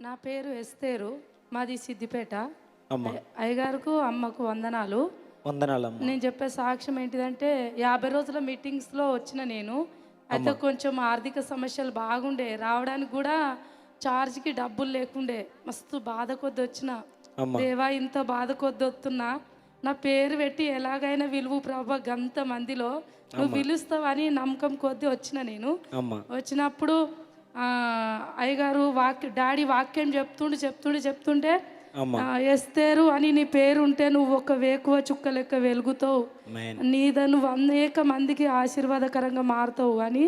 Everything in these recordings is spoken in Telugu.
నా పేరు ఎస్తేరు, మాది సిద్దిపేట. అమ్మ అయ్యగారుకు అమ్మకు వందనాలు. వందనాలమ్మ. నేను చెప్పే సాక్ష్యం ఏంటిదంటే 50 రోజుల మీటింగ్స్లో వచ్చిన నేను. అయితే కొంచెం ఆర్థిక సమస్యలు బాగుండే, రావడానికి కూడా ఛార్జ్కి డబ్బులు లేకుండే. మస్తు బాధ కొద్ది వచ్చిన. దేవా, ఇంత బాధ కొద్ది వస్తున్నా, నా పేరు పెట్టి ఎలాగైనా విలువ ప్రభా, గంత మందిలో నువ్వు పిలుస్తావని నమ్మకం కొద్ది వచ్చిన నేను. వచ్చినప్పుడు అయ్యగారు డాడీ వాక్యం చెప్తుంటే ఎస్తేరు అని నీ పేరు ఉంటే నువ్వు ఒక వేకువ చుక్క లెక్క వెలుగుతావు, నువ్వు అనేక మందికి ఆశీర్వాదకరంగా మారుతావు అని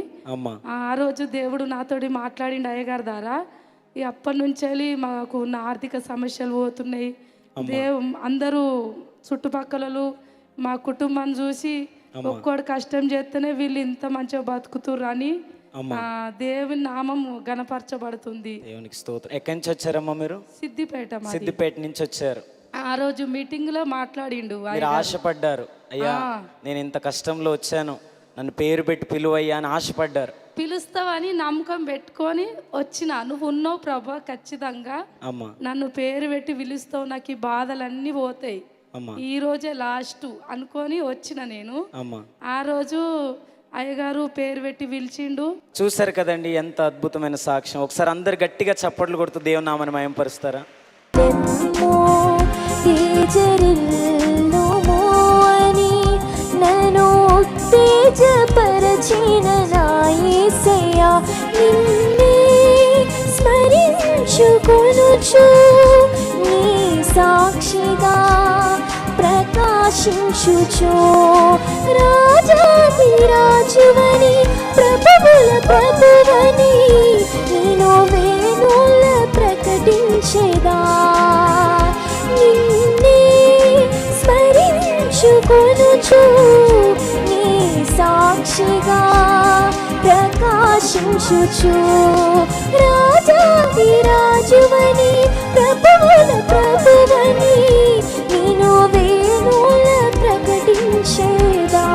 ఆ రోజు దేవుడు నాతోటి మాట్లాడిండు అయ్యగారి ద్వారా. అప్పటి నుంచి మాకు ఉన్న ఆర్థిక సమస్యలు పోతున్నాయి. అందరూ చుట్టుపక్కల మా కుటుంబం చూసి ఒక్కోడు కష్టం చేస్తేనే వీళ్ళు ఇంత మంచిగా బతుకుతుర్రు అని దేవుని నామం గణపరచబడుతుంది. దేవునికి స్తోత్రం. ఎక్కడి నుంచి వచ్చారమ్మా మీరు? సిద్దిపేట నుంచి వచ్చారు. ఆ రోజు మీటింగ్ లో మాట్లాడిండు. మీరు ఆశపడ్డారు, అయ్యా నేను ఇంత కష్టంలో వచ్చాను, నన్ను పేరు పెట్టి పిలువయ్యా అని ఆశపడ్డారు. పిలుస్తావని నమ్మకం పెట్టుకొని వచ్చిన. నువ్వు ఉన్నావు ప్రభా, ఖచ్చితంగా నన్ను పేరు పెట్టి పిలుస్తావు, నాకు ఈ బాధలన్నీ పోతాయి, ఈ రోజే లాస్ట్ అనుకొని వచ్చిన నేను. ఆ రోజు అయ్యగారు పేరు పెట్టి పిలిచిండు. చూసారు కదండి ఎంత అద్భుతమైన సాక్ష్యం. ఒకసారి అందరు గట్టిగా చప్పట్లు కొడుతూ దేవుని నామని మహిమపరుస్తారా? సాక్షిగా ప్రకాశించుచు రాజాధిరాజువని ప్రభువుల ప్రభువని నేను వేణుల ప్రకటించేదా. నిన్నే స్మరించుకొనుచు నీ సాక్షిగా ప్రకాశించుచు రాజాధిరాజువని ప్రభువుల ప్రభువని నేను వేణుల ప్రకటించేదా.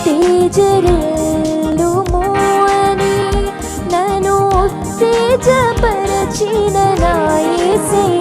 తేజరిల్లుము అని నన్ను ఉత్తేజపరచిన నా యేసయ్యా.